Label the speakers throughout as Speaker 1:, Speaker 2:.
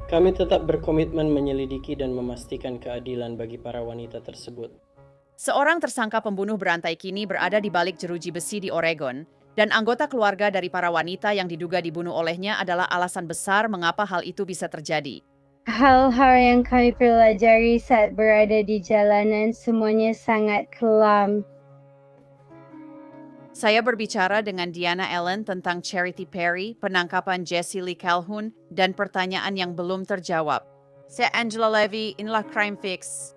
Speaker 1: Kami tetap berkomitmen menyelidiki dan memastikan keadilan bagi para wanita tersebut.
Speaker 2: Seorang tersangka pembunuh berantai kini berada di balik jeruji besi di Oregon, dan anggota keluarga dari para wanita yang diduga dibunuh olehnya adalah alasan besar mengapa hal itu bisa terjadi.
Speaker 3: Hal-hal yang kami pelajari saat berada di jalanan semuanya sangat kelam.
Speaker 2: Saya berbicara dengan Diana Allen tentang Charity Perry, penangkapan Jesse Lee Calhoun, dan pertanyaan yang belum terjawab. Saya Angela Levy, inilah Crime Fix.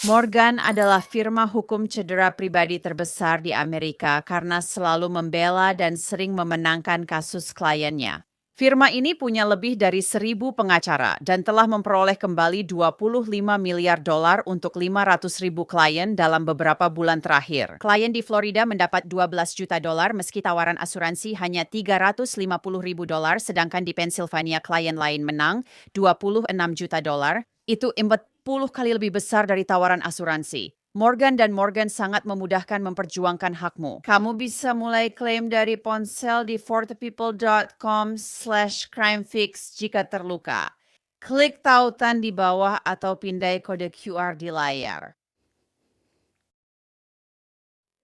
Speaker 2: Morgan adalah firma hukum cedera pribadi terbesar di Amerika karena selalu membela dan sering memenangkan kasus kliennya. Firma ini punya lebih dari 1.000 pengacara dan telah memperoleh kembali 25 miliar dolar untuk 500.000 klien dalam beberapa bulan terakhir. Klien di Florida mendapat 12 juta dolar meski tawaran asuransi hanya 350.000 dolar, sedangkan di Pennsylvania klien lain menang 26 juta dolar. Itu 40 kali lebih besar dari tawaran asuransi. Morgan & Morgan sangat memudahkan memperjuangkan hakmu. Kamu bisa mulai klaim dari ponsel di forthepeople.com/crimefix jika terluka. Klik tautan di bawah atau pindai kode QR di layar.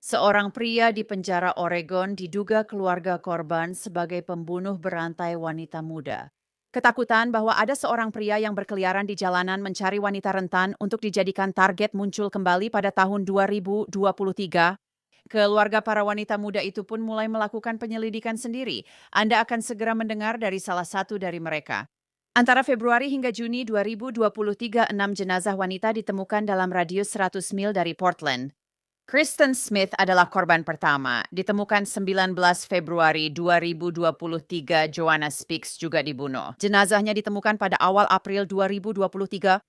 Speaker 2: Seorang pria di penjara Oregon diduga keluarga korban sebagai pembunuh berantai wanita muda. Ketakutan bahwa ada seorang pria yang berkeliaran di jalanan mencari wanita rentan untuk dijadikan target muncul kembali pada tahun 2023. Keluarga para wanita muda itu pun mulai melakukan penyelidikan sendiri. Anda akan segera mendengar dari salah satu dari mereka. Antara Februari hingga Juni 2023, 6 jenazah wanita ditemukan dalam radius 100 mil dari Portland. Kristen Smith adalah korban pertama. Ditemukan 19 Februari 2023, Joanna Speaks juga dibunuh. Jenazahnya ditemukan pada awal April 2023.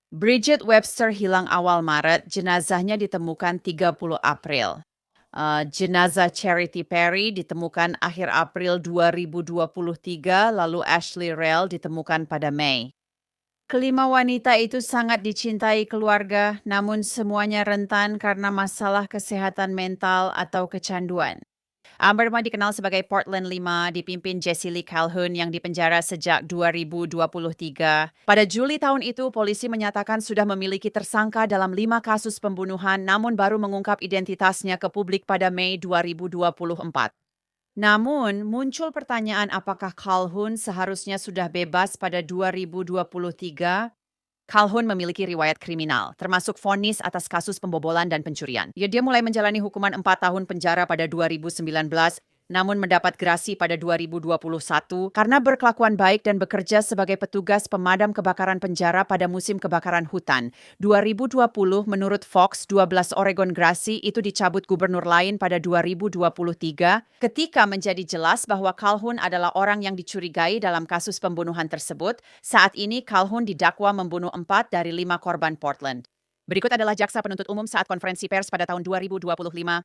Speaker 2: Bridget Webster hilang awal Maret, jenazahnya ditemukan 30 April. Jenazah Charity Perry ditemukan akhir April 2023, lalu Ashley Rell ditemukan pada Mei. Kelima wanita itu sangat dicintai keluarga, namun semuanya rentan karena masalah kesehatan mental atau kecanduan. Mereka dikenal sebagai Portland 5, dipimpin Jesse Lee Calhoun yang dipenjara sejak 2023. Pada Juli tahun itu, polisi menyatakan sudah memiliki tersangka dalam 5 kasus pembunuhan, namun baru mengungkap identitasnya ke publik pada Mei 2024. Namun, muncul pertanyaan apakah Calhoun seharusnya sudah bebas pada 2023? Calhoun memiliki riwayat kriminal, termasuk vonis atas kasus pembobolan dan pencurian. Dia mulai menjalani hukuman 4 tahun penjara pada 2019, namun mendapat grasi pada 2021 karena berkelakuan baik dan bekerja sebagai petugas pemadam kebakaran penjara pada musim kebakaran hutan. 2020, menurut Fox, 12 Oregon grasi itu dicabut gubernur lain pada 2023 ketika menjadi jelas bahwa Calhoun adalah orang yang dicurigai dalam kasus pembunuhan tersebut. Saat ini Calhoun didakwa membunuh 4 dari 5 korban Portland. Berikut adalah jaksa penuntut umum saat konferensi pers pada tahun 2025.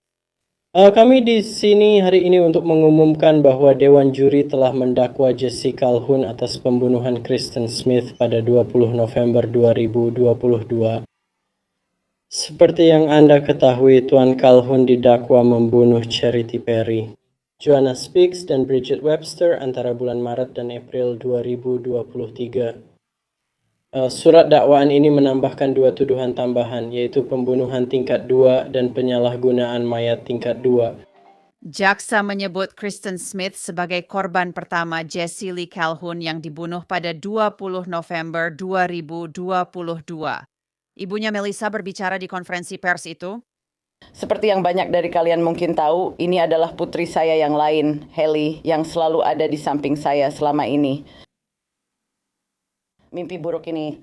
Speaker 1: Kami di sini hari ini untuk mengumumkan bahwa Dewan Juri telah mendakwa Jesse Calhoun atas pembunuhan Kristen Smith pada 20 November 2022. Seperti yang Anda ketahui, Tuan Calhoun didakwa membunuh Charity Perry, Joanna Speaks, dan Bridget Webster antara bulan Maret dan April 2023. Surat dakwaan ini menambahkan 2 tuduhan tambahan, yaitu pembunuhan tingkat 2 dan penyalahgunaan mayat tingkat 2.
Speaker 2: Jaksa menyebut Kristen Smith sebagai korban pertama Jesse Lee Calhoun yang dibunuh pada 20 November 2022. Ibunya Melissa berbicara di konferensi pers itu.
Speaker 4: Seperti yang banyak dari kalian mungkin tahu, ini adalah putri saya yang lain, Haley, yang selalu ada di samping saya selama ini. Mimpi buruk ini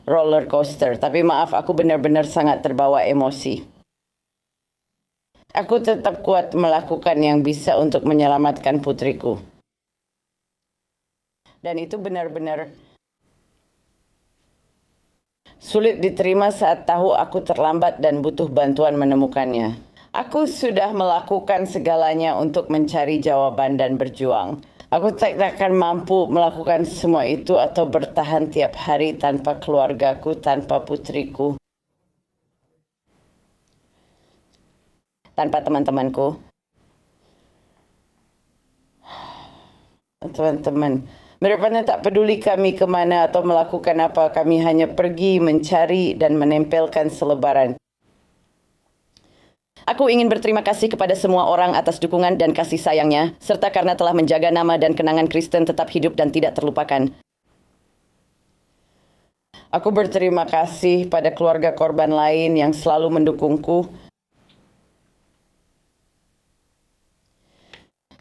Speaker 4: roller coaster, tapi maaf, aku benar-benar sangat terbawa emosi. Aku tetap kuat melakukan yang bisa untuk menyelamatkan putriku. Dan itu benar-benar sulit diterima saat tahu aku terlambat dan butuh bantuan menemukannya. Aku sudah melakukan segalanya untuk mencari jawaban dan berjuang. Aku tak akan mampu melakukan semua itu atau bertahan tiap hari tanpa keluargaku, tanpa putriku. tanpa teman-temanku. Teman-teman, mereka tak peduli kami kemana atau melakukan apa, kami hanya pergi mencari dan menempelkan selebaran. Aku ingin berterima kasih kepada semua orang atas dukungan dan kasih sayangnya, serta karena telah menjaga nama dan kenangan Kristen tetap hidup dan tidak terlupakan. Aku berterima kasih pada keluarga korban lain yang selalu mendukungku.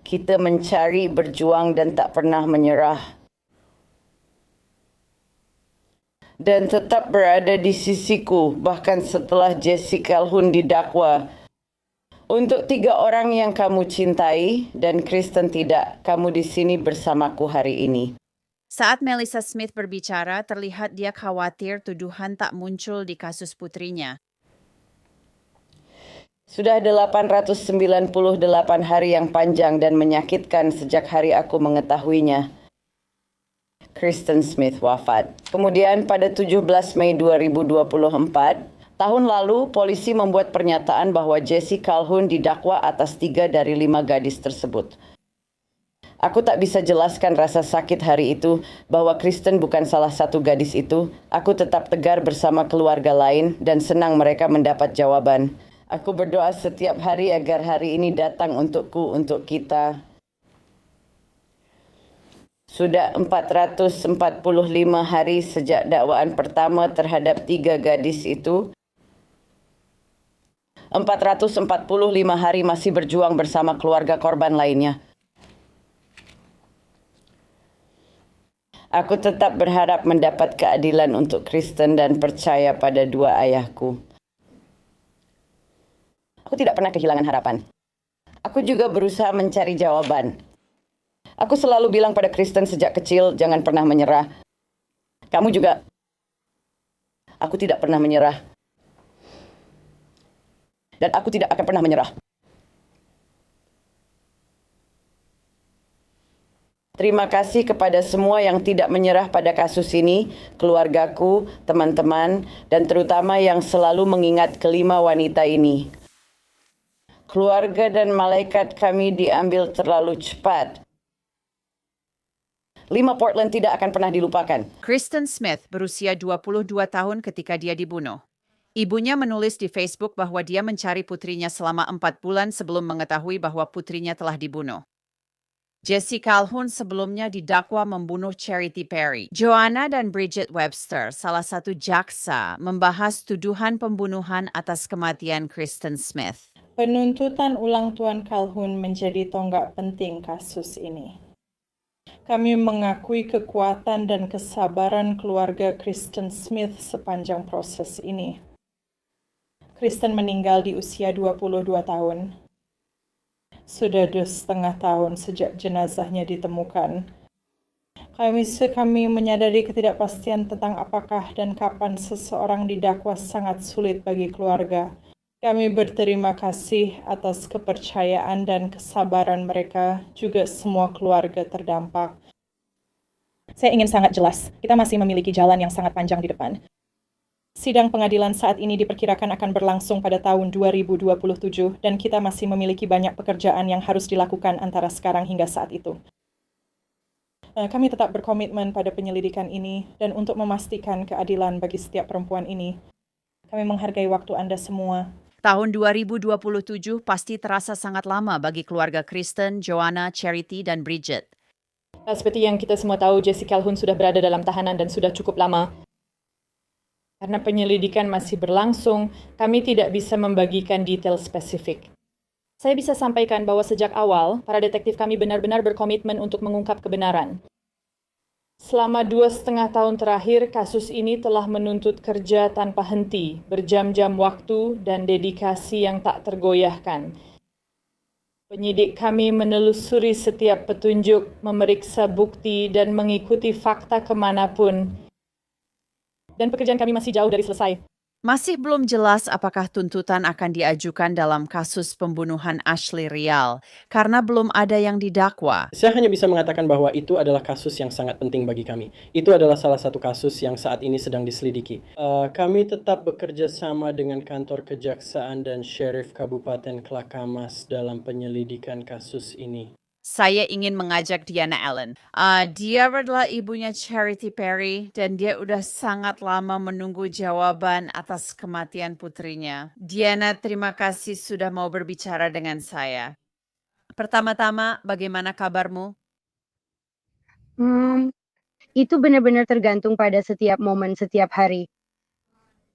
Speaker 4: Kita mencari, berjuang dan tak pernah menyerah. Dan tetap berada di sisiku bahkan setelah Jesse Calhoun didakwa. Untuk 3 orang yang kamu cintai dan Kristen tidak, kamu di sini bersamaku hari ini.
Speaker 2: Saat Melissa Smith berbicara, terlihat dia khawatir tuduhan tak muncul di kasus putrinya.
Speaker 4: Sudah 898 hari yang panjang dan menyakitkan sejak hari aku mengetahuinya. Kristen Smith wafat. Kemudian pada 17 Mei 2024, tahun lalu polisi membuat pernyataan bahwa Jesse Calhoun didakwa atas 3 dari 5 gadis tersebut. Aku tak bisa jelaskan rasa sakit hari itu bahwa Kristen bukan salah satu gadis itu. Aku tetap tegar bersama keluarga lain dan senang mereka mendapat jawaban. Aku berdoa setiap hari agar hari ini datang untukku, untuk kita. Sudah 445 hari sejak dakwaan pertama terhadap 3 gadis itu. 445 hari masih berjuang bersama keluarga korban lainnya. Aku tetap berharap mendapat keadilan untuk Kristen dan percaya pada 2 ayahku. Aku tidak pernah kehilangan harapan. Aku juga berusaha mencari jawaban. Aku selalu bilang pada Kristen sejak kecil, jangan pernah menyerah. Kamu juga. Aku tidak pernah menyerah. Dan aku tidak akan pernah menyerah. Terima kasih kepada semua yang tidak menyerah pada kasus ini, keluargaku, teman-teman, dan terutama yang selalu mengingat kelima wanita ini. Keluarga dan malaikat kami diambil terlalu cepat. 5 Portland tidak akan pernah dilupakan.
Speaker 2: Kristen Smith berusia 22 tahun ketika dia dibunuh. Ibunya menulis di Facebook bahwa dia mencari putrinya selama 4 bulan sebelum mengetahui bahwa putrinya telah dibunuh. Jesse Calhoun sebelumnya didakwa membunuh Charity Perry. Joanna dan Bridget Webster, salah satu jaksa, membahas tuduhan pembunuhan atas kematian Kristen Smith.
Speaker 5: Penuntutan ulang Tuan Calhoun menjadi tonggak penting kasus ini. Kami mengakui kekuatan dan kesabaran keluarga Kristen Smith sepanjang proses ini. Kristen meninggal di usia 22 tahun. Sudah 2,5 tahun sejak jenazahnya ditemukan. Kami menyadari ketidakpastian tentang apakah dan kapan seseorang didakwa sangat sulit bagi keluarga. Kami berterima kasih atas kepercayaan dan kesabaran mereka, juga semua keluarga terdampak. Saya ingin sangat jelas, kita masih memiliki jalan yang sangat panjang di depan. Sidang pengadilan saat ini diperkirakan akan berlangsung pada tahun 2027 dan kita masih memiliki banyak pekerjaan yang harus dilakukan antara sekarang hingga saat itu. Kami tetap berkomitmen pada penyelidikan ini dan untuk memastikan keadilan bagi setiap perempuan ini. Kami menghargai waktu Anda semua.
Speaker 2: Tahun 2027 pasti terasa sangat lama bagi keluarga Kristen, Joanna, Charity, dan Bridget.
Speaker 5: Seperti yang kita semua tahu, Jesse Calhoun sudah berada dalam tahanan dan sudah cukup lama. Karena penyelidikan masih berlangsung, kami tidak bisa membagikan detail spesifik. Saya bisa sampaikan bahwa sejak awal, para detektif kami benar-benar berkomitmen untuk mengungkap kebenaran. Selama 2,5 tahun terakhir, kasus ini telah menuntut kerja tanpa henti, berjam-jam waktu dan dedikasi yang tak tergoyahkan. Penyidik kami menelusuri setiap petunjuk, memeriksa bukti, dan mengikuti fakta kemanapun. Dan pekerjaan kami masih jauh dari selesai.
Speaker 2: Masih belum jelas apakah tuntutan akan diajukan dalam kasus pembunuhan Ashley Rial, karena belum ada yang didakwa.
Speaker 1: Saya hanya bisa mengatakan bahwa itu adalah kasus yang sangat penting bagi kami. Itu adalah salah satu kasus yang saat ini sedang diselidiki. Kami tetap bekerja sama dengan kantor kejaksaan dan Sheriff Kabupaten Klakamas dalam penyelidikan kasus ini.
Speaker 2: Saya ingin mengajak Diana Allen. Dia adalah ibunya Charity Perry dan dia udah sangat lama menunggu jawaban atas kematian putrinya. Diana, terima kasih sudah mau berbicara dengan saya. Pertama-tama, bagaimana kabarmu?
Speaker 3: Itu benar-benar tergantung pada setiap momen, setiap hari.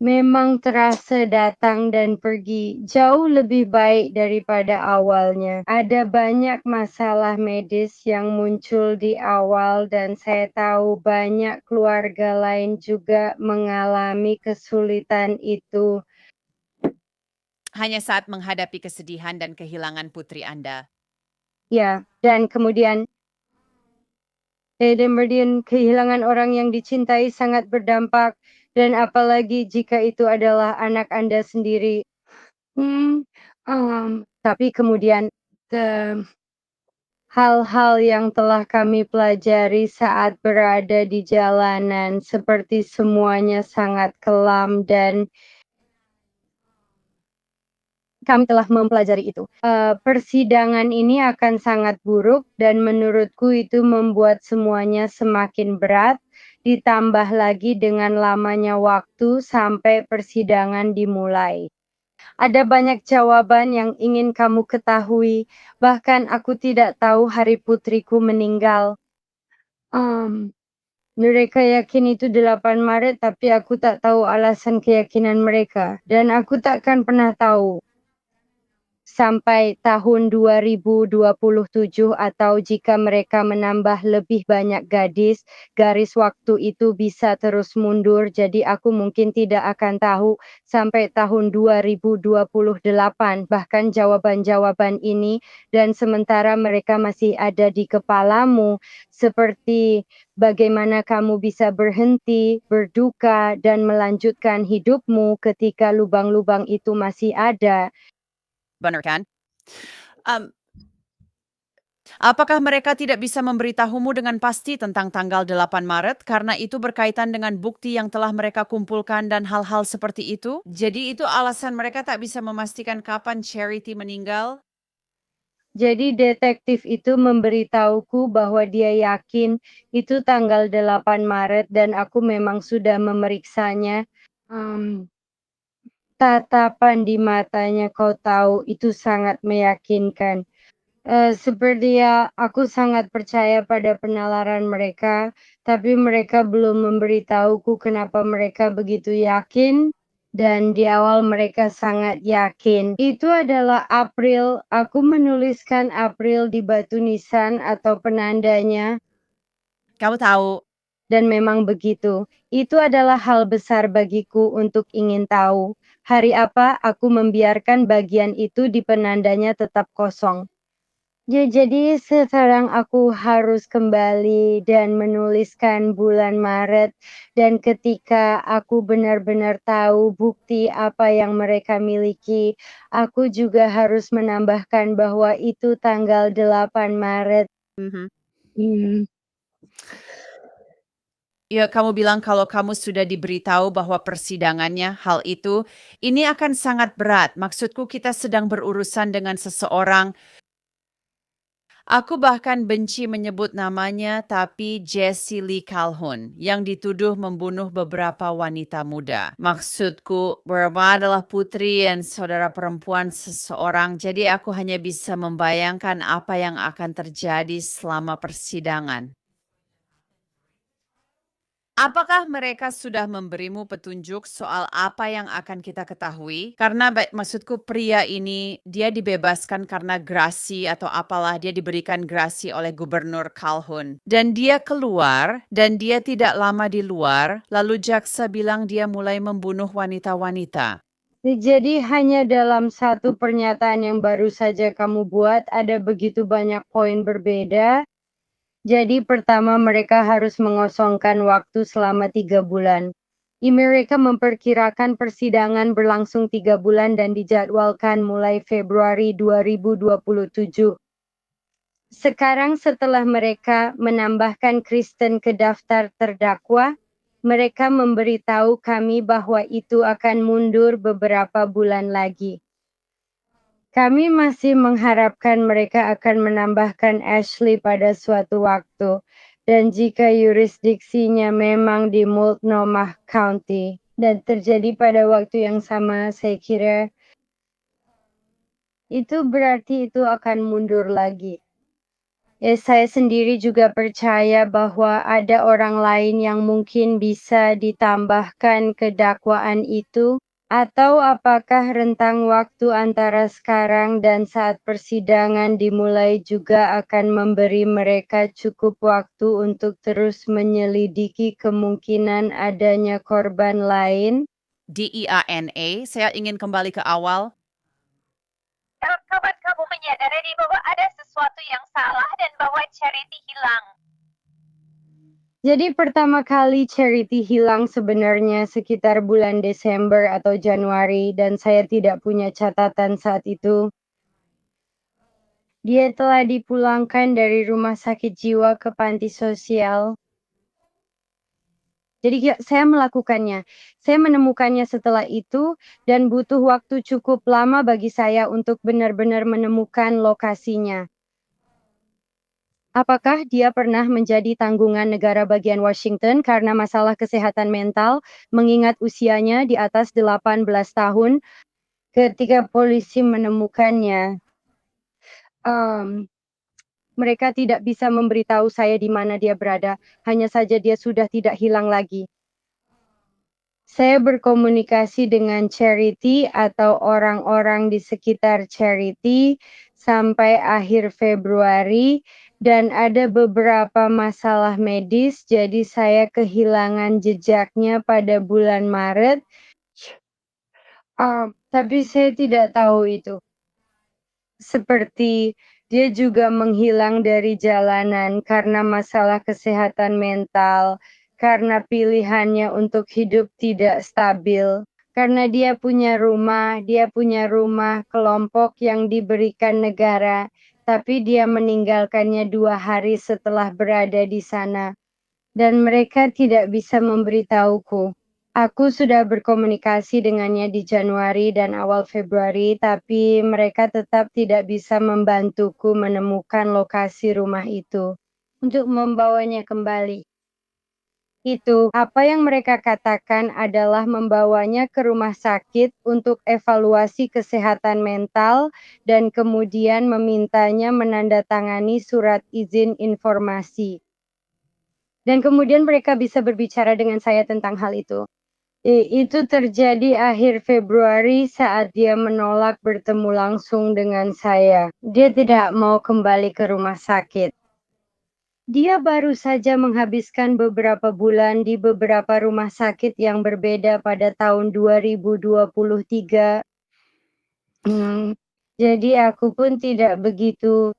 Speaker 3: Memang terasa datang dan pergi jauh lebih baik daripada awalnya. Ada banyak masalah medis yang muncul di awal dan saya tahu banyak keluarga lain juga mengalami kesulitan itu.
Speaker 2: Hanya saat menghadapi kesedihan dan kehilangan putri Anda.
Speaker 3: Ya, dan kemudian kehilangan orang yang dicintai sangat berdampak dan apalagi jika itu adalah anak Anda sendiri. Tapi kemudian hal-hal yang telah kami pelajari saat berada di jalanan seperti semuanya sangat kelam dan kami telah mempelajari itu. Persidangan ini akan sangat buruk dan menurutku itu membuat semuanya semakin berat, ditambah lagi dengan lamanya waktu sampai persidangan dimulai. Ada banyak jawaban yang ingin kamu ketahui, bahkan aku tidak tahu hari putriku meninggal. Mereka yakin itu 8 Maret, tapi aku tak tahu alasan keyakinan mereka, dan aku takkan pernah tahu sampai tahun 2027 atau jika mereka menambah lebih banyak gadis, garis waktu itu bisa terus mundur, jadi aku mungkin tidak akan tahu sampai tahun 2028 bahkan jawaban-jawaban ini dan sementara mereka masih ada di kepalamu seperti bagaimana kamu bisa berhenti, berduka dan melanjutkan hidupmu ketika lubang-lubang itu masih ada.
Speaker 2: Benar kan? Apakah mereka tidak bisa memberitahumu dengan pasti tentang tanggal 8 Maret karena itu berkaitan dengan bukti yang telah mereka kumpulkan dan hal-hal seperti itu? Jadi itu alasan mereka tak bisa memastikan kapan Charity meninggal?
Speaker 3: Jadi detektif itu memberitahuku bahwa dia yakin itu tanggal 8 Maret dan aku memang sudah memeriksanya. Tatapan di matanya kau tahu itu sangat meyakinkan. Seperti ya, aku sangat percaya pada penalaran mereka, tapi mereka belum memberitahuku kenapa mereka begitu yakin. Dan di awal mereka sangat yakin. Itu adalah April. Aku menuliskan April di batu nisan atau penandanya.
Speaker 2: Kamu tahu,
Speaker 3: Dan memang begitu. Itu adalah hal besar bagiku untuk ingin tahu. Hari apa aku membiarkan bagian itu di penandanya tetap kosong. Ya, jadi sekarang aku harus kembali dan menuliskan bulan Maret dan ketika aku benar-benar tahu bukti apa yang mereka miliki, aku juga harus menambahkan bahwa itu tanggal 8 Maret.
Speaker 2: ya kamu bilang kalau kamu sudah diberitahu bahwa persidangannya, hal itu, ini akan sangat berat. Maksudku kita sedang berurusan dengan seseorang. Aku bahkan benci menyebut namanya, tapi Jesse Lee Calhoun yang dituduh membunuh beberapa wanita muda. Maksudku, Burma adalah putri dan saudara perempuan seseorang, jadi aku hanya bisa membayangkan apa yang akan terjadi selama persidangan. Apakah mereka sudah memberimu petunjuk soal apa yang akan kita ketahui? Karena maksudku pria ini, dia dibebaskan karena grasi atau apalah, dia diberikan grasi oleh Gubernur Calhoun. Dan dia keluar, dan dia tidak lama di luar, lalu jaksa bilang dia mulai membunuh wanita-wanita.
Speaker 3: Jadi hanya dalam satu pernyataan yang baru saja kamu buat, ada begitu banyak poin berbeda. Jadi pertama mereka harus mengosongkan waktu selama 3 bulan. Mereka memperkirakan persidangan berlangsung 3 bulan dan dijadwalkan mulai Februari 2027. Sekarang setelah mereka menambahkan Kristen ke daftar terdakwa, mereka memberitahu kami bahwa itu akan mundur beberapa bulan lagi. Kami masih mengharapkan mereka akan menambahkan Ashley pada suatu waktu, dan jika yurisdiksinya memang di Multnomah County dan terjadi pada waktu yang sama, saya kira itu berarti itu akan mundur lagi. Saya sendiri juga percaya bahwa ada orang lain yang mungkin bisa ditambahkan ke dakwaan itu, atau apakah rentang waktu antara sekarang dan saat persidangan dimulai juga akan memberi mereka cukup waktu untuk terus menyelidiki kemungkinan adanya korban lain?
Speaker 2: DIANA, saya ingin kembali ke awal.
Speaker 6: Kapan kamu menyadari bahwa ada sesuatu yang salah dan bahwa Charity hilang?
Speaker 3: Jadi pertama kali Charity hilang sebenarnya sekitar bulan Desember atau Januari dan saya tidak punya catatan saat itu. Dia telah dipulangkan dari rumah sakit jiwa ke panti sosial. Jadi saya melakukannya. Saya menemukannya setelah itu dan butuh waktu cukup lama bagi saya untuk benar-benar menemukan lokasinya. Apakah dia pernah menjadi tanggungan negara bagian Washington karena masalah kesehatan mental, mengingat usianya di atas 18 tahun ketika polisi menemukannya? Mereka tidak bisa memberitahu saya di mana dia berada, hanya saja dia sudah tidak hilang lagi. Saya berkomunikasi dengan Charity atau orang-orang di sekitar Charity sampai akhir Februari dan ada beberapa masalah medis, jadi saya kehilangan jejaknya pada bulan Maret. Tapi saya tidak tahu itu. Seperti dia juga menghilang dari jalanan karena masalah kesehatan mental, karena pilihannya untuk hidup tidak stabil, karena dia punya rumah kelompok yang diberikan negara, tapi dia meninggalkannya 2 hari setelah berada di sana, dan mereka tidak bisa memberitahuku. Aku sudah berkomunikasi dengannya di Januari dan awal Februari, tapi mereka tetap tidak bisa membantuku menemukan lokasi rumah itu untuk membawanya kembali. Apa yang mereka katakan adalah membawanya ke rumah sakit untuk evaluasi kesehatan mental dan kemudian memintanya menandatangani surat izin informasi. Dan kemudian mereka bisa berbicara dengan saya tentang hal itu. Itu terjadi akhir Februari saat dia menolak bertemu langsung dengan saya. Dia tidak mau kembali ke rumah sakit. Dia baru saja menghabiskan beberapa bulan di beberapa rumah sakit yang berbeda pada tahun 2023. Jadi aku pun tidak begitu.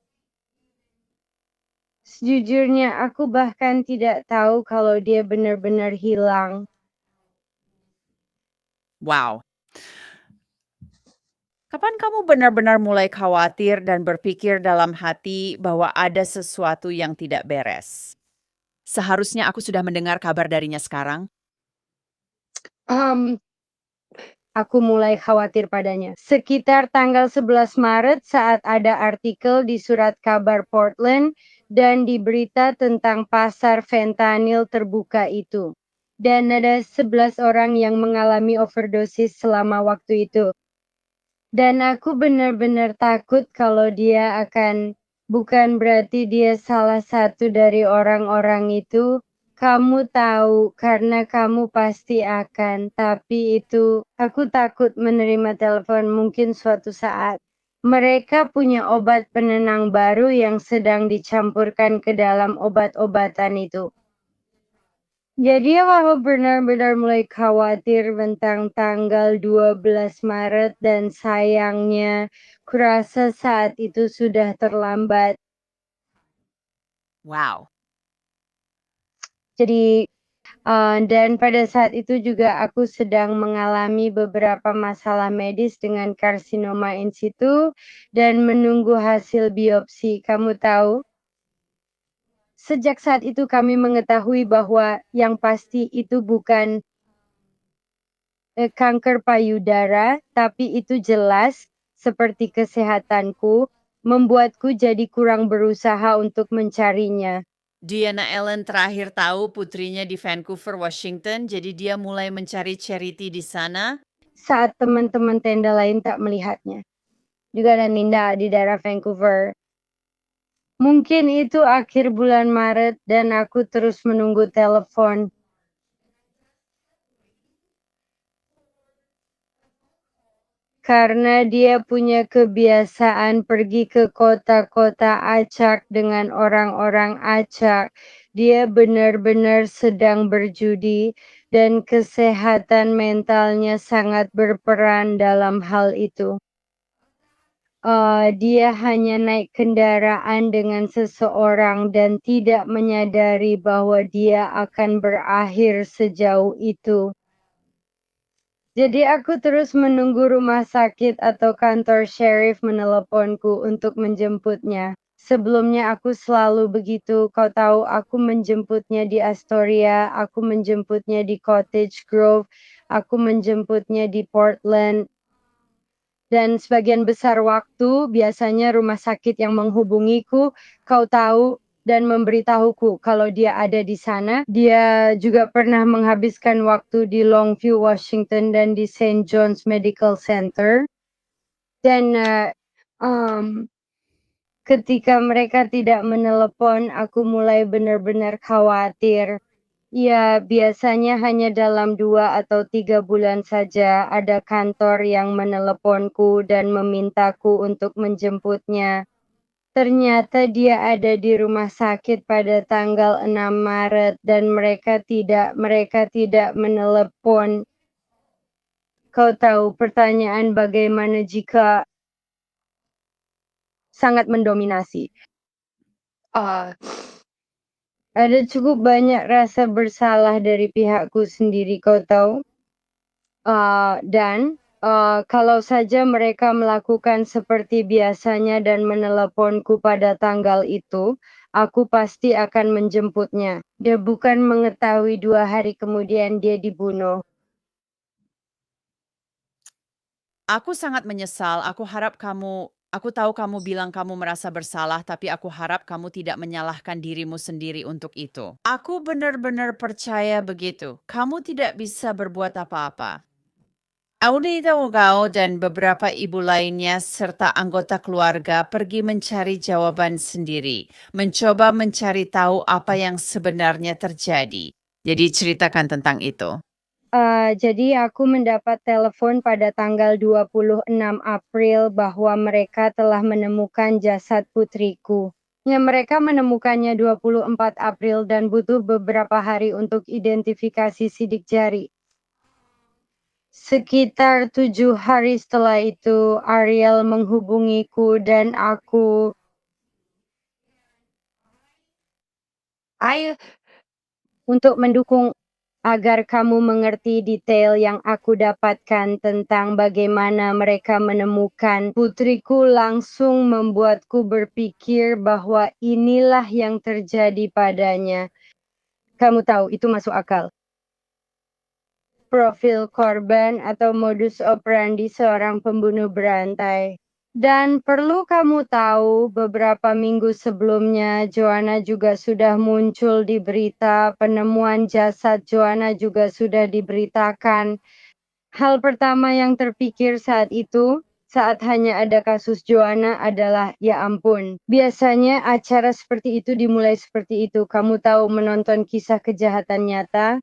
Speaker 3: Sejujurnya aku bahkan tidak tahu kalau dia benar-benar hilang.
Speaker 2: Wow. Kapan kamu benar-benar mulai khawatir dan berpikir dalam hati bahwa ada sesuatu yang tidak beres? Seharusnya aku sudah mendengar kabar darinya sekarang.
Speaker 3: Aku mulai khawatir padanya. Sekitar tanggal 11 Maret saat ada artikel di surat kabar Portland dan di berita tentang pasar fentanyl terbuka itu. Dan ada 11 orang yang mengalami overdosis selama waktu itu. Dan aku benar-benar takut kalau dia bukan berarti dia salah satu dari orang-orang itu. Kamu tahu karena kamu pasti akan, tapi aku takut menerima telepon mungkin suatu saat. Mereka punya obat penenang baru yang sedang dicampurkan ke dalam obat-obatan itu. Jadi aku benar-benar mulai khawatir tentang tanggal 12 Maret dan sayangnya kurasa saat itu sudah terlambat.
Speaker 2: Wow.
Speaker 3: Jadi Dan pada saat itu juga aku sedang mengalami beberapa masalah medis dengan karsinoma in situ dan menunggu hasil biopsi. Kamu tahu, sejak saat itu kami mengetahui bahwa yang pasti itu bukan kanker payudara, tapi itu jelas seperti kesehatanku, membuatku jadi kurang berusaha untuk mencarinya.
Speaker 2: Diana Ellen terakhir tahu putrinya di Vancouver, Washington, jadi dia mulai mencari Charity di sana.
Speaker 3: Saat teman-teman tenda lain tak melihatnya. Juga ada Ninda di daerah Vancouver. Mungkin itu akhir bulan Maret dan aku terus menunggu telepon. Karena dia punya kebiasaan pergi ke kota-kota acak dengan orang-orang acak. Dia benar-benar sedang berjudi dan kesehatan mentalnya sangat berperan dalam hal itu. Dia hanya naik kendaraan dengan seseorang dan tidak menyadari bahwa dia akan berakhir sejauh itu. Jadi aku terus menunggu rumah sakit atau kantor sheriff meneleponku untuk menjemputnya. Sebelumnya aku selalu begitu, kau tahu, aku menjemputnya di Astoria, aku menjemputnya di Cottage Grove, aku menjemputnya di Portland. Dan sebagian besar waktu biasanya rumah sakit yang menghubungiku, kau tahu, dan memberitahuku kalau dia ada di sana. Dia juga pernah menghabiskan waktu di Longview, Washington dan di St. John's Medical Center. Dan ketika mereka tidak menelepon, aku mulai benar-benar khawatir. Ya, biasanya hanya dalam 2 atau 3 bulan saja ada kantor yang meneleponku dan memintaku untuk menjemputnya. Ternyata dia ada di rumah sakit pada tanggal 6 Maret dan mereka tidak menelepon. Kau tahu, pertanyaan bagaimana jika sangat mendominasi. Ada cukup banyak rasa bersalah dari pihakku sendiri, kau tahu. Dan kalau saja mereka melakukan seperti biasanya dan meneleponku pada tanggal itu, aku pasti akan menjemputnya. Dia bukan mengetahui 2 hari kemudian dia dibunuh.
Speaker 2: Aku sangat menyesal. Aku tahu kamu bilang kamu merasa bersalah, tapi aku harap kamu tidak menyalahkan dirimu sendiri untuk itu. Aku benar-benar percaya begitu. Kamu tidak bisa berbuat apa-apa. Audita Ugao dan beberapa ibu lainnya serta anggota keluarga pergi mencari jawaban sendiri, mencoba mencari tahu apa yang sebenarnya terjadi. Jadi ceritakan tentang itu.
Speaker 3: Jadi aku mendapat telepon pada tanggal 26 April bahwa mereka telah menemukan jasad putriku. Ya, mereka menemukannya 24 April dan butuh beberapa hari untuk identifikasi sidik jari. Sekitar 7 hari setelah itu, Ariel menghubungiku dan aku untuk mendukung agar kamu mengerti detail yang aku dapatkan tentang bagaimana mereka menemukan putriku langsung membuatku berpikir bahwa inilah yang terjadi padanya. Kamu tahu, itu masuk akal. Profil korban atau modus operandi seorang pembunuh berantai. Dan perlu kamu tahu, beberapa minggu sebelumnya Joanna juga sudah muncul di berita, penemuan jasad Joanna juga sudah diberitakan. Hal pertama yang terpikir saat itu, saat hanya ada kasus Joanna adalah, ya ampun. Biasanya acara seperti itu dimulai seperti itu. Kamu tahu, menonton kisah kejahatan nyata,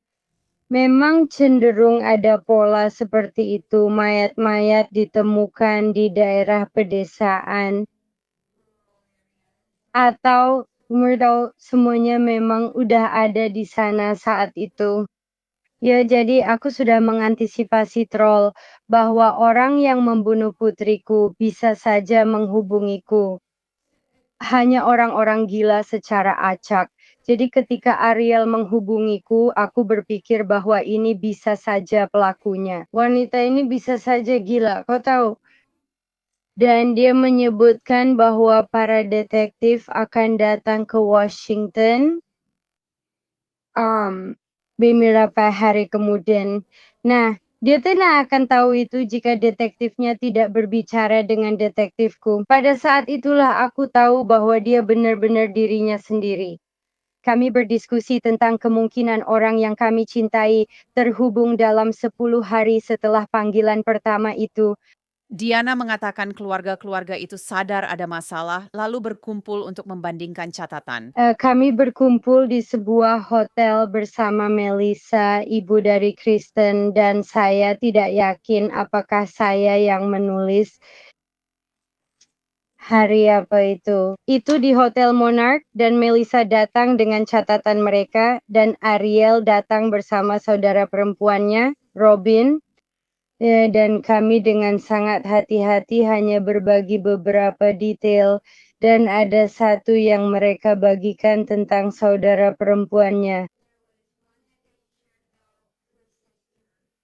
Speaker 3: memang cenderung ada pola seperti itu. Mayat-mayat ditemukan di daerah pedesaan. Atau semuanya memang udah ada di sana saat itu. Ya, jadi aku sudah mengantisipasi troll bahwa orang yang membunuh putriku bisa saja menghubungiku. Hanya orang-orang gila secara acak. Jadi ketika Ariel menghubungiku, aku berpikir bahwa ini bisa saja pelakunya. Wanita ini bisa saja gila, kau tahu. Dan dia menyebutkan bahwa para detektif akan datang ke Washington beberapa hari kemudian. Nah, dia tidak akan tahu itu jika detektifnya tidak berbicara dengan detektifku. Pada saat itulah aku tahu bahwa dia benar-benar dirinya sendiri. Kami berdiskusi tentang kemungkinan orang yang kami cintai terhubung dalam 10 hari setelah panggilan pertama itu.
Speaker 2: Diana mengatakan keluarga-keluarga itu sadar ada masalah, lalu berkumpul untuk membandingkan catatan.
Speaker 3: Kami berkumpul di sebuah hotel bersama Melissa, ibu dari Kristen, dan saya tidak yakin apakah saya yang menulis hari apa itu. Itu di Hotel Monarch dan Melissa datang dengan catatan mereka dan Ariel datang bersama saudara perempuannya, Robin. Dan kami dengan sangat hati-hati hanya berbagi beberapa detail dan ada satu yang mereka bagikan tentang saudara perempuannya.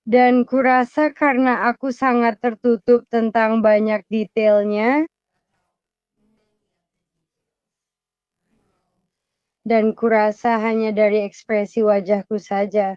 Speaker 3: Dan kurasa karena aku sangat tertutup tentang banyak detailnya, dan kurasa hanya dari ekspresi wajahku saja.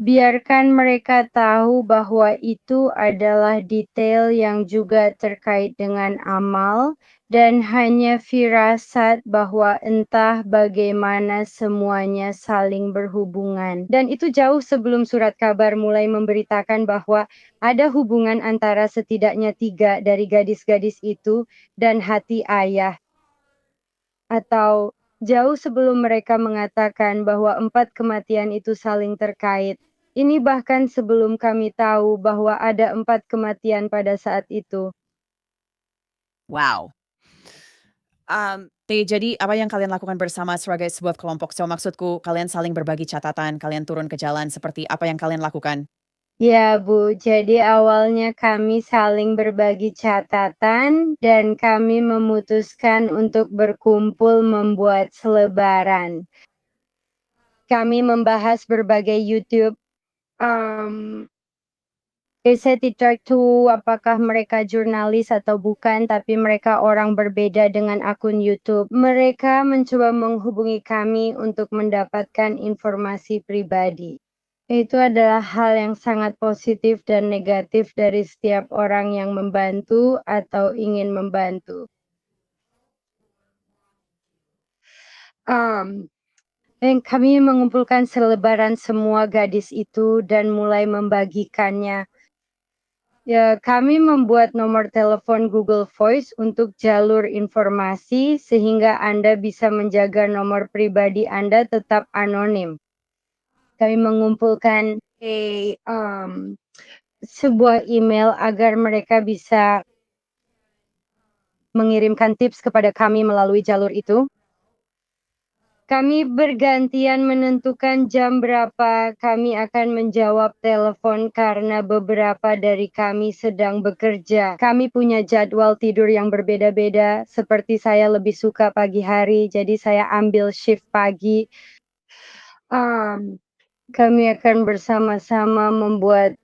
Speaker 3: Biarkan mereka tahu bahwa itu adalah detail yang juga terkait dengan amal dan hanya firasat bahwa entah bagaimana semuanya saling berhubungan. Dan itu jauh sebelum surat kabar mulai memberitakan bahwa ada hubungan antara setidaknya 3 dari gadis-gadis itu dan hati ayah. Atau jauh sebelum mereka mengatakan bahwa 4 kematian itu saling terkait. Ini bahkan sebelum kami tahu bahwa ada 4 kematian pada saat itu.
Speaker 2: Wow. Jadi apa yang kalian lakukan bersama sebagai sebuah kelompok? So maksudku kalian saling berbagi catatan, kalian turun ke jalan seperti apa yang kalian lakukan?
Speaker 3: Ya, Bu. Jadi awalnya kami saling berbagi catatan dan kami memutuskan untuk berkumpul membuat selebaran. Kami membahas berbagai YouTube. Saya tidak tahu apakah mereka jurnalis atau bukan, tapi mereka orang berbeda dengan akun YouTube. Mereka mencoba menghubungi kami untuk mendapatkan informasi pribadi. Itu adalah hal yang sangat positif dan negatif dari setiap orang yang membantu atau ingin membantu. Dan kami mengumpulkan selebaran semua gadis itu dan mulai membagikannya. Ya, kami membuat nomor telepon Google Voice untuk jalur informasi sehingga Anda bisa menjaga nomor pribadi Anda tetap anonim. Kami mengumpulkan sebuah email agar mereka bisa mengirimkan tips kepada kami melalui jalur itu. Kami bergantian menentukan jam berapa kami akan menjawab telepon karena beberapa dari kami sedang bekerja. Kami punya jadwal tidur yang berbeda-beda, seperti saya lebih suka pagi hari, jadi saya ambil shift pagi. Kami akan bersama-sama membuat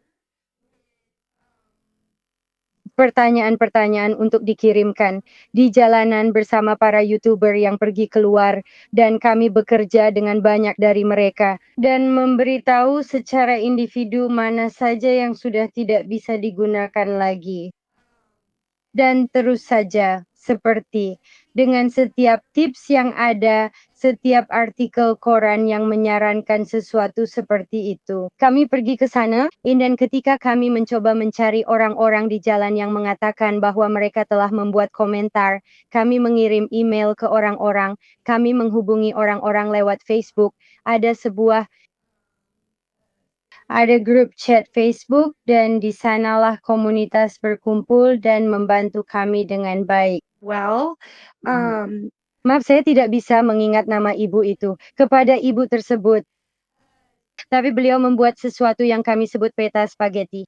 Speaker 3: pertanyaan-pertanyaan untuk dikirimkan di jalanan bersama para YouTuber yang pergi keluar dan kami bekerja dengan banyak dari mereka dan memberitahu secara individu mana saja yang sudah tidak bisa digunakan lagi. Dan terus saja, seperti dengan setiap tips yang ada, setiap artikel koran yang menyarankan sesuatu seperti itu. Kami pergi ke sana, dan ketika kami mencoba mencari orang-orang di jalan yang mengatakan bahwa mereka telah membuat komentar, kami mengirim email ke orang-orang, kami menghubungi orang-orang lewat Facebook, ada grup chat Facebook dan di sanalah komunitas berkumpul dan membantu kami dengan baik. Maaf saya tidak bisa mengingat nama ibu itu. Kepada ibu tersebut. Tapi beliau membuat sesuatu yang kami sebut peta spaghetti.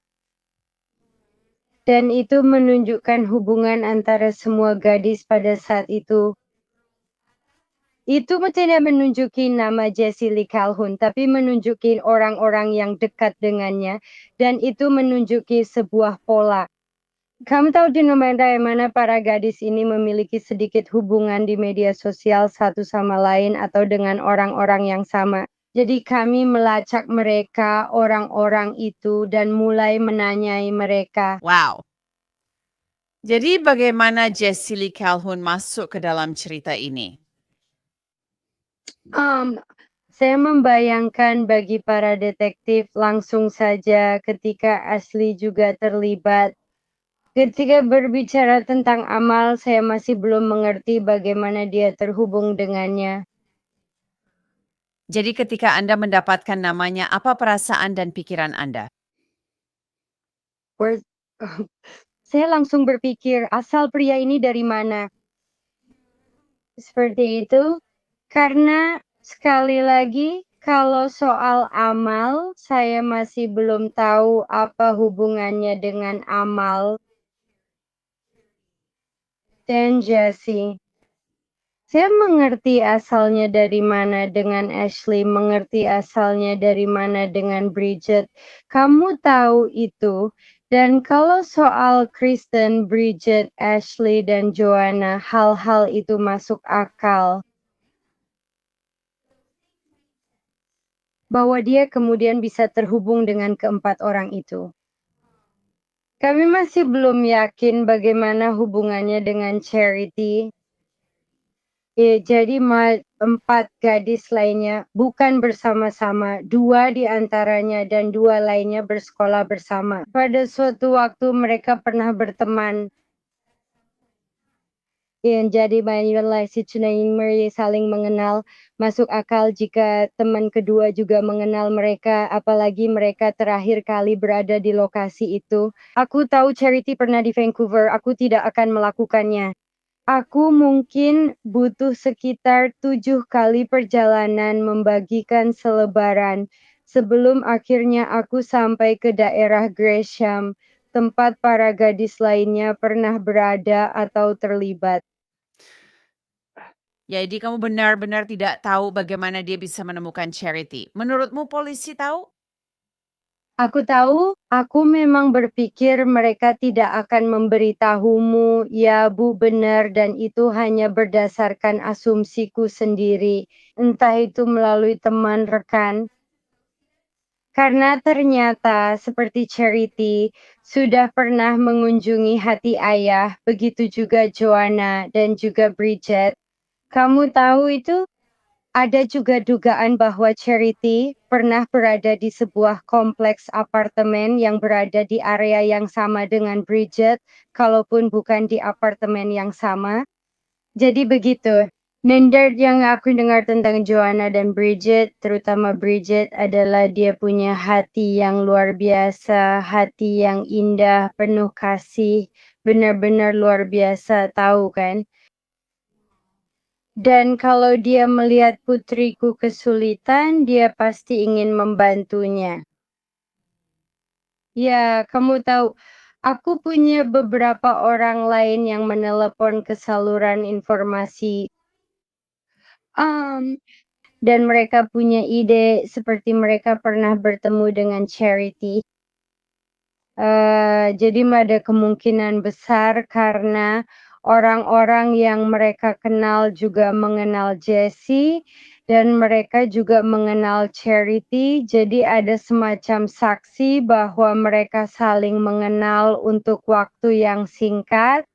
Speaker 3: Dan itu menunjukkan hubungan antara semua gadis pada saat itu. Itu tidak menunjukin nama Jesse Lee Calhoun, tapi menunjukin orang-orang yang dekat dengannya, dan itu menunjuki sebuah pola. Kamu tahu di mana para gadis ini memiliki sedikit hubungan di media sosial satu sama lain atau dengan orang-orang yang sama. Jadi kami melacak mereka, orang-orang itu, dan mulai menanyai mereka.
Speaker 2: Wow. Jadi bagaimana Jesse Lee Calhoun masuk ke dalam cerita ini?
Speaker 3: Saya membayangkan bagi para detektif langsung saja ketika Ashley juga terlibat. Ketika berbicara tentang amal, saya masih belum mengerti bagaimana dia terhubung dengannya.
Speaker 2: Jadi ketika Anda mendapatkan namanya, apa perasaan dan pikiran Anda?
Speaker 3: Where- Saya langsung berpikir, asal pria ini dari mana? Seperti itu, karena sekali lagi, kalau soal amal, saya masih belum tahu apa hubungannya dengan amal dan Jesse. Saya mengerti asalnya dari mana dengan Ashley, mengerti asalnya dari mana dengan Bridget. Kamu tahu itu. Dan kalau soal Kristen, Bridget, Ashley, dan Joanna, hal-hal itu masuk akal. Bahwa dia kemudian bisa terhubung dengan keempat orang itu. Kami masih belum yakin bagaimana hubungannya dengan Charity. Jadi 4 gadis lainnya bukan bersama-sama, 2 di antaranya dan 2 lainnya bersekolah bersama. Pada suatu waktu mereka pernah berteman. Jadi marilah si Cunaing Mary saling mengenal. Masuk akal jika teman kedua juga mengenal mereka, apalagi mereka terakhir kali berada di lokasi itu. Aku tahu Charity pernah di Vancouver, aku tidak akan melakukannya. Aku mungkin butuh sekitar 7 kali perjalanan membagikan selebaran sebelum akhirnya aku sampai ke daerah Gresham, tempat para gadis lainnya pernah berada atau terlibat.
Speaker 2: Jadi kamu benar-benar tidak tahu bagaimana dia bisa menemukan Charity. Menurutmu polisi tahu?
Speaker 3: Aku tahu, aku memang berpikir mereka tidak akan memberitahumu, ya Bu, benar, dan itu hanya berdasarkan asumsiku sendiri, entah itu melalui teman rekan. Karena ternyata seperti Charity sudah pernah mengunjungi hati ayah, begitu juga Joanna dan juga Bridget. Kamu tahu itu? Ada juga dugaan bahwa Charity pernah berada di sebuah kompleks apartemen yang berada di area yang sama dengan Bridget, kalaupun bukan di apartemen yang sama. Jadi begitu. Nender yang aku dengar tentang Joanna dan Bridget, terutama Bridget, adalah dia punya hati yang luar biasa, hati yang indah, penuh kasih, benar-benar luar biasa, tahu kan? Dan kalau dia melihat putriku kesulitan, dia pasti ingin membantunya. Ya, kamu tahu, aku punya beberapa orang lain yang menelepon ke saluran informasi. Dan mereka punya ide seperti mereka pernah bertemu dengan Charity. Jadi ada kemungkinan besar karena orang-orang yang mereka kenal juga mengenal Jessie dan mereka juga mengenal Charity. Jadi ada semacam saksi bahwa mereka saling mengenal untuk waktu yang singkat.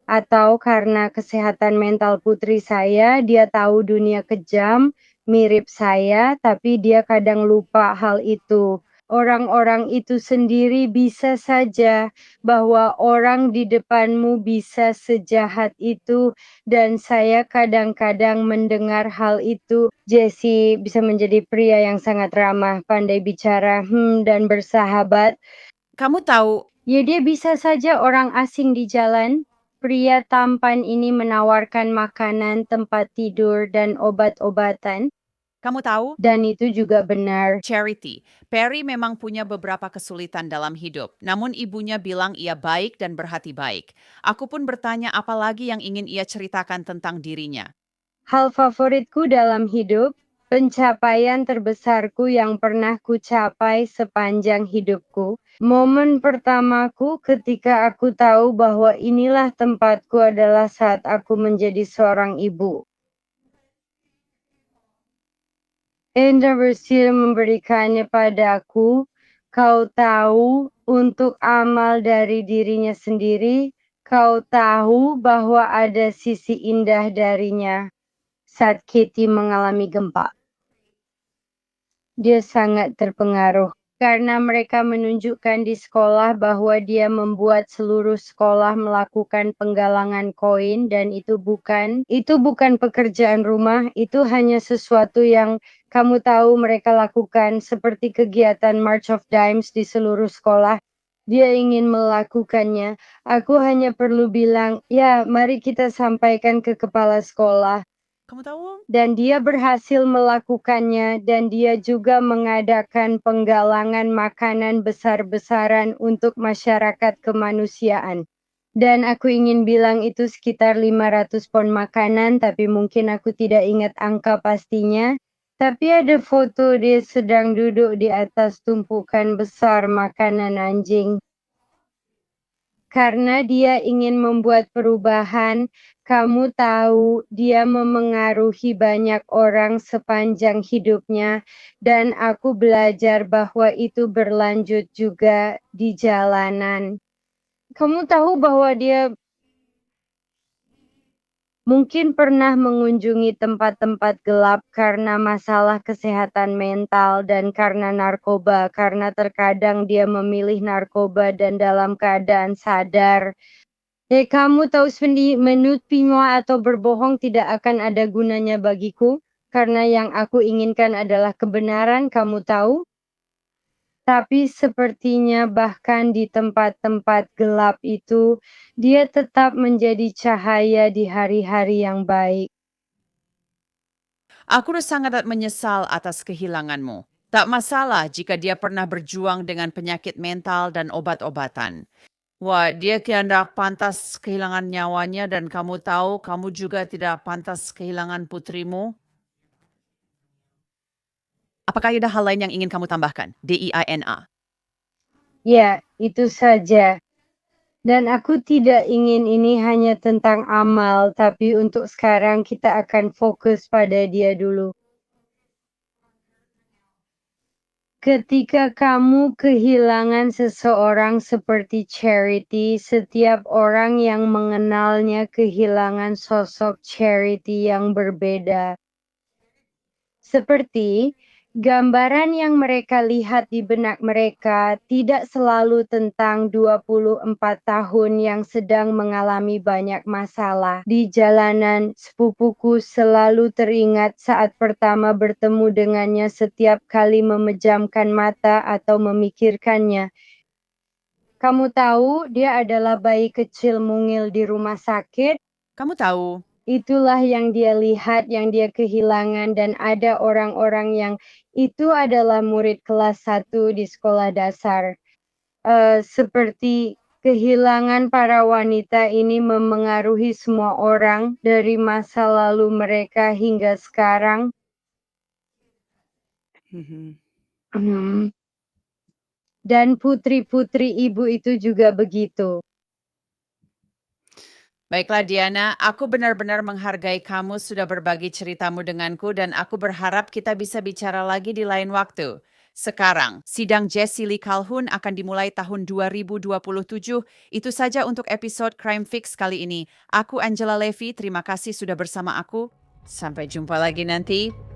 Speaker 3: Atau karena kesehatan mental putri saya, dia tahu dunia kejam, mirip saya, tapi dia kadang lupa hal itu. Orang-orang itu sendiri bisa saja bahwa orang di depanmu bisa sejahat itu dan saya kadang-kadang mendengar hal itu. Jesse bisa menjadi pria yang sangat ramah, pandai bicara, dan bersahabat.
Speaker 2: Kamu tahu,
Speaker 3: Ya dia bisa saja orang asing di jalan. Pria tampan ini menawarkan makanan, tempat tidur, dan obat-obatan.
Speaker 2: kamu tahu,
Speaker 3: Dan itu juga benar.
Speaker 2: Charity. Perry memang punya beberapa kesulitan dalam hidup, namun ibunya bilang ia baik dan berhati baik. Aku pun bertanya apa lagi yang ingin ia ceritakan tentang dirinya.
Speaker 3: Hal favoritku dalam hidup, pencapaian terbesarku yang pernah kucapai sepanjang hidupku. Momen pertamaku ketika aku tahu bahwa inilah tempatku adalah saat aku menjadi seorang ibu. Anda bersedia memberikannya padaku. Kau tahu, untuk amal dari dirinya sendiri, kau tahu bahwa ada sisi indah darinya. Saat Katie mengalami gempa, dia sangat terpengaruh karena mereka menunjukkan di sekolah bahwa dia membuat seluruh sekolah melakukan penggalangan koin, dan itu bukan pekerjaan rumah, itu hanya sesuatu yang kamu tahu mereka lakukan seperti kegiatan March of Dimes di seluruh sekolah. Dia ingin melakukannya. Aku hanya perlu bilang, ya mari kita sampaikan ke kepala sekolah.
Speaker 2: Kamu tahu?
Speaker 3: Dan dia berhasil melakukannya, dan dia juga mengadakan penggalangan makanan besar-besaran untuk masyarakat kemanusiaan. Dan aku ingin bilang itu sekitar 500 pon makanan, tapi mungkin aku tidak ingat angka pastinya. Tapi ada foto dia sedang duduk di atas tumpukan besar makanan anjing. Karena dia ingin membuat perubahan, kamu tahu dia memengaruhi banyak orang sepanjang hidupnya, dan aku belajar bahwa itu berlanjut juga di jalanan. Kamu tahu bahwa dia mungkin pernah mengunjungi tempat-tempat gelap karena masalah kesehatan mental dan karena narkoba, karena terkadang dia memilih narkoba dan dalam keadaan sadar. Kamu tahu sendiri, menutupimu atau berbohong tidak akan ada gunanya bagiku, karena yang aku inginkan adalah kebenaran, kamu tahu? Tapi sepertinya bahkan di tempat-tempat gelap itu, dia tetap menjadi cahaya di hari-hari yang baik.
Speaker 2: Aku sangat menyesal atas kehilanganmu. Tak masalah jika dia pernah berjuang dengan penyakit mental dan obat-obatan. Wah, dia tidak pantas kehilangan nyawanya, dan kamu tahu kamu juga tidak pantas kehilangan putrimu. Apakah ada hal lain yang ingin kamu tambahkan? DINA.
Speaker 3: Ya, itu saja. Dan aku tidak ingin ini hanya tentang amal, tapi untuk sekarang kita akan fokus pada dia dulu. Ketika kamu kehilangan seseorang seperti Charity, setiap orang yang mengenalnya kehilangan sosok Charity yang berbeda. Seperti gambaran yang mereka lihat di benak mereka tidak selalu tentang 24 tahun yang sedang mengalami banyak masalah. Di jalanan, sepupuku selalu teringat saat pertama bertemu dengannya setiap kali memejamkan mata atau memikirkannya. Kamu tahu, dia adalah bayi kecil mungil di rumah sakit.
Speaker 2: Kamu tahu,
Speaker 3: Itulah yang dia lihat, yang dia kehilangan, dan ada orang-orang yang itu adalah murid kelas 1 di sekolah dasar. Seperti kehilangan para wanita ini memengaruhi semua orang dari masa lalu mereka hingga sekarang. Dan putri-putri ibu itu juga begitu.
Speaker 2: baiklah Diana, aku benar-benar menghargai kamu sudah berbagi ceritamu denganku, dan aku berharap kita bisa bicara lagi di lain waktu. Sekarang, sidang Jesse Lee Calhoun akan dimulai tahun 2027. Itu saja untuk episode Crime Fix kali ini. Aku Angela Levy, terima kasih sudah bersama aku. Sampai jumpa lagi nanti.